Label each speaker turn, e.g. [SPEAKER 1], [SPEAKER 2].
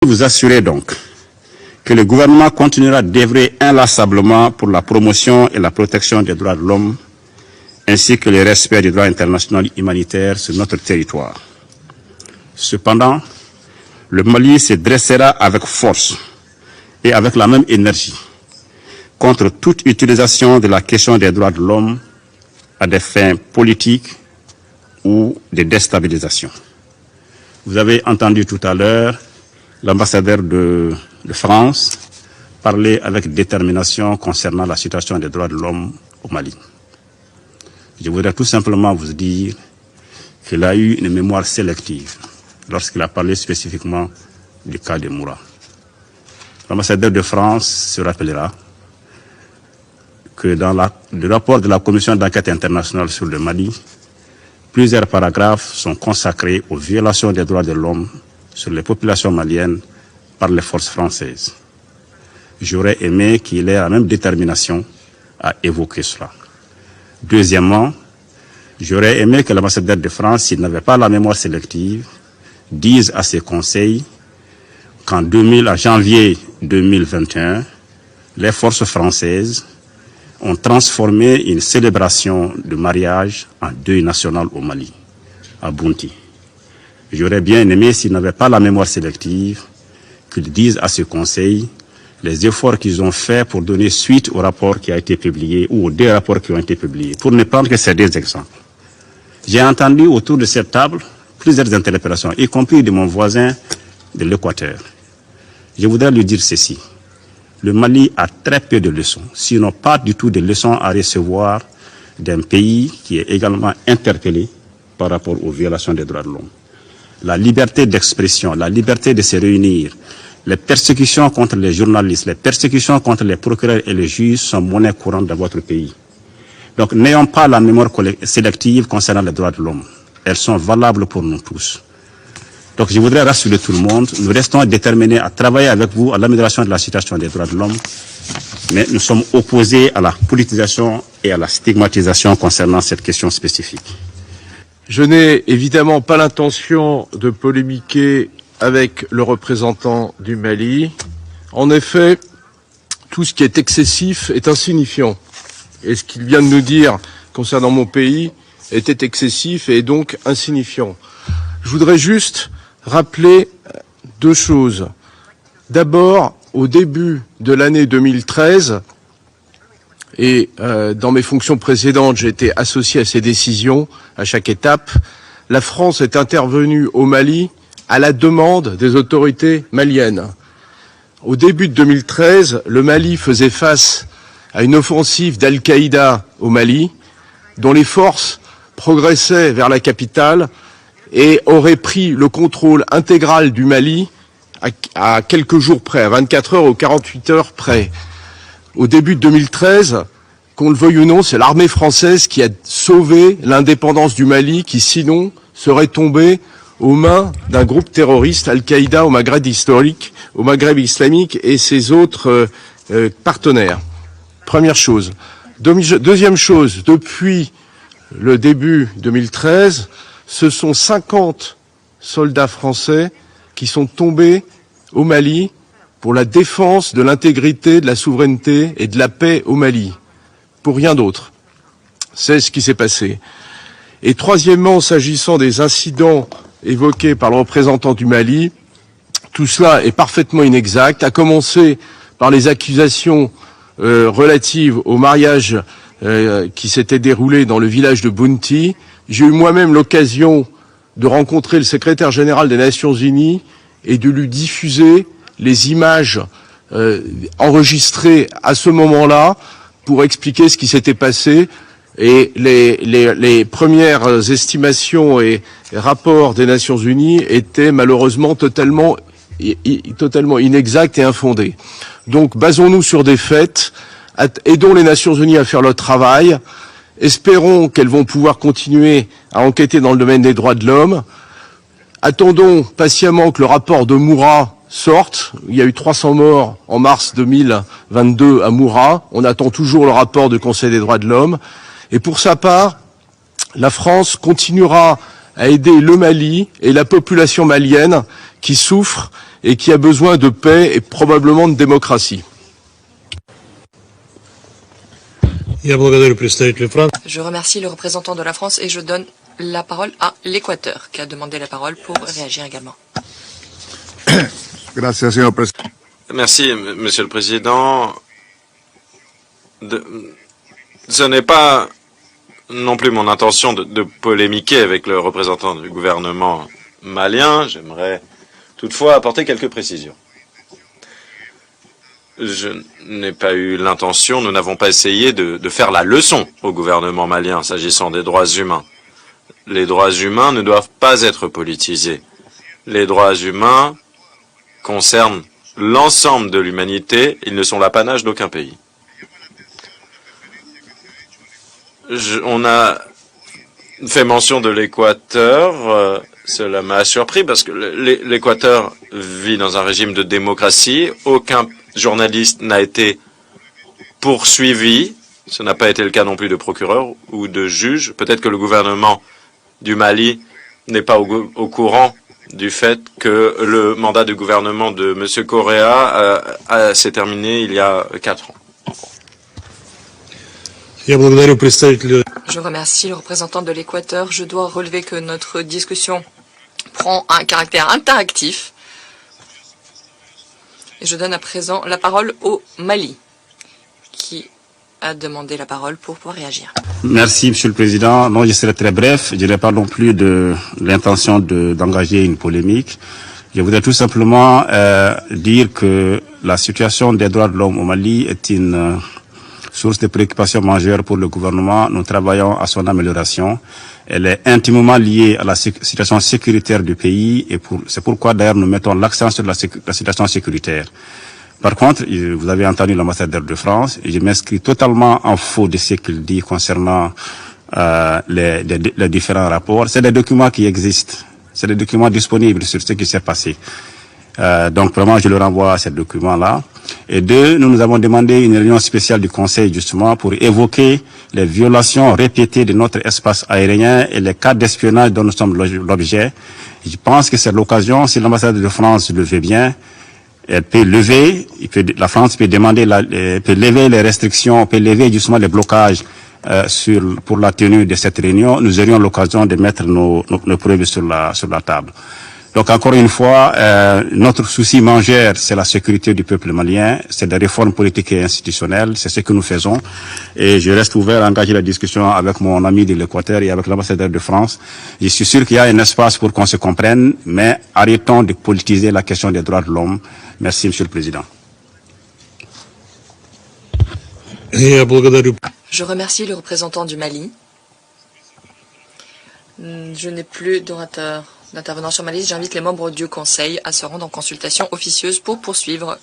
[SPEAKER 1] Vous assurez donc que le gouvernement continuera d'œuvrer inlassablement pour la promotion et la protection des droits de l'homme, ainsi que le respect du droit international humanitaire sur notre territoire. Cependant, le Mali se dressera avec force et avec la même énergie contre toute utilisation de la question des droits de l'homme à des fins politiques ou de déstabilisation. Vous avez entendu tout à l'heure l'ambassadeur de France parler avec détermination concernant la situation des droits de l'homme au Mali. Je voudrais tout simplement vous dire qu'il a eu une mémoire sélective lorsqu'il a parlé spécifiquement du cas de Moura. L'ambassadeur de France se rappellera que dans le rapport de la Commission d'enquête internationale sur le Mali, plusieurs paragraphes sont consacrés aux violations des droits de l'homme sur les populations maliennes par les forces françaises. J'aurais aimé qu'il ait la même détermination à évoquer cela. Deuxièmement, j'aurais aimé que l'ambassadeur de France, s'il n'avait pas la mémoire sélective, dise à ses conseils qu'en janvier 2021, les forces françaises ont transformé une célébration de mariage en deuil national au Mali, à Bounti. J'aurais bien aimé, s'ils n'avaient pas la mémoire sélective, qu'ils disent à ce conseil les efforts qu'ils ont faits pour donner suite au rapport qui a été publié, ou aux deux rapports qui ont été publiés, pour ne prendre que ces deux exemples. J'ai entendu autour de cette table plusieurs interpellations, y compris de mon voisin de l'Équateur. Je voudrais lui dire ceci. Le Mali a très peu de leçons, sinon pas du tout de leçons à recevoir d'un pays qui est également interpellé par rapport aux violations des droits de l'homme. La liberté d'expression, la liberté de se réunir, les persécutions contre les journalistes, les persécutions contre les procureurs et les juges sont monnaie courante dans votre pays. Donc n'ayons pas la mémoire sélective concernant les droits de l'homme. Elles sont valables pour nous tous. Donc je voudrais rassurer tout le monde, nous restons déterminés à travailler avec vous à l'amélioration de la situation des droits de l'homme, mais nous sommes opposés à la politisation et à la stigmatisation concernant cette question spécifique.
[SPEAKER 2] Je n'ai évidemment pas l'intention de polémiquer avec le représentant du Mali. En effet, tout ce qui est excessif est insignifiant. Et ce qu'il vient de nous dire concernant mon pays était excessif et donc insignifiant. Je voudrais juste rappeler deux choses. D'abord, au début de l'année 2013, et dans mes fonctions précédentes, j'ai été associé à ces décisions à chaque étape, la France est intervenue au Mali à la demande des autorités maliennes. Au début de 2013, le Mali faisait face à une offensive d'Al-Qaïda au Mali, dont les forces progressaient vers la capitale et auraient pris le contrôle intégral du Mali à quelques jours près, à 24 heures ou 48 heures près. Au début de 2013, qu'on le veuille ou non, c'est l'armée française qui a sauvé l'indépendance du Mali, qui sinon serait tombée aux mains d'un groupe terroriste, Al-Qaïda au Maghreb historique, au Maghreb islamique et ses autres partenaires. Première chose. Deuxième chose, depuis le début 2013, ce sont 50 soldats français qui sont tombés au Mali pour la défense de l'intégrité, de la souveraineté et de la paix au Mali. Pour rien d'autre. C'est ce qui s'est passé. Et troisièmement, s'agissant des incidents évoqués par le représentant du Mali, tout cela est parfaitement inexact, à commencer par les accusations relatives au mariage qui s'était déroulé dans le village de Bounti. J'ai eu moi-même l'occasion de rencontrer le secrétaire général des Nations Unies et de lui diffuser les images enregistrées à ce moment-là pour expliquer ce qui s'était passé. Et les premières estimations et rapports des Nations Unies étaient malheureusement totalement inexacts et infondés. Donc basons-nous sur des faits, aidons les Nations Unies à faire leur travail, espérons qu'elles vont pouvoir continuer à enquêter dans le domaine des droits de l'homme, attendons patiemment que le rapport de Moura sorte. Il y a eu 300 morts en mars 2022 à Moura. On attend toujours le rapport du Conseil des droits de l'homme. Et pour sa part, la France continuera à aider le Mali et la population malienne qui souffre et qui a besoin de paix et probablement de démocratie.
[SPEAKER 3] Je remercie le représentant de la France et je donne la parole à l'Équateur, qui a demandé la parole pour réagir également.
[SPEAKER 4] Merci, Monsieur le Président. Ce n'est pas non plus mon intention de polémiquer avec le représentant du gouvernement malien. J'aimerais toutefois apporter quelques précisions. Je n'ai pas eu l'intention, nous n'avons pas essayé de faire la leçon au gouvernement malien s'agissant des droits humains. Les droits humains ne doivent pas être politisés. Les droits humains concernent l'ensemble de l'humanité, ils ne sont l'apanage d'aucun pays. On a fait mention de l'Équateur, cela m'a surpris parce que l'Équateur vit dans un régime de démocratie, aucun journaliste n'a été poursuivi, ce n'a pas été le cas non plus de procureur ou de juge. Peut-être que le gouvernement du Mali n'est pas au courant du fait que le mandat du gouvernement de M. Correa s'est terminé il y a 4 ans.
[SPEAKER 3] Je remercie le représentant de l'Équateur. Je dois relever que notre discussion prend un caractère interactif. Et je donne à présent la parole au Mali, qui a demandé la parole pour pouvoir réagir.
[SPEAKER 1] Merci, Monsieur le Président. Non, je serai très bref. Je n'ai pas non plus de l'intention d'engager une polémique. Je voudrais tout simplement dire que la situation des droits de l'homme au Mali est une source de préoccupation majeure pour le gouvernement. Nous travaillons à son amélioration. Elle est intimement liée à la situation sécuritaire du pays et c'est pourquoi d'ailleurs nous mettons l'accent sur la situation sécuritaire. Par contre, vous avez entendu l'ambassadeur de France et je m'inscris totalement en faux de ce qu'il dit concernant les différents rapports. C'est des documents qui existent, c'est des documents disponibles sur ce qui s'est passé. Donc vraiment, je le renvoie à ces documents-là. Et deux, nous avons demandé une réunion spéciale du Conseil justement pour évoquer les violations répétées de notre espace aérien et les cas d'espionnage dont nous sommes l'objet. Je pense que c'est l'occasion, si l'ambassade de France le veut bien, elle peut lever, la France peut demander, peut lever les restrictions, peut lever justement les blocages pour la tenue de cette réunion. Nous aurions l'occasion de mettre nos preuves sur la table. Donc encore une fois, notre souci majeur, c'est la sécurité du peuple malien, c'est des réformes politiques et institutionnelles, c'est ce que nous faisons. Et je reste ouvert à engager la discussion avec mon ami de l'Équateur et avec l'ambassadeur de France. Je suis sûr qu'il y a un espace pour qu'on se comprenne, mais arrêtons de politiser la question des droits de l'homme. Merci, Monsieur le Président.
[SPEAKER 3] Je remercie le représentant du Mali. Je n'ai plus d'intervenants sur ma liste. J'invite les membres du Conseil à se rendre en consultation officieuse pour poursuivre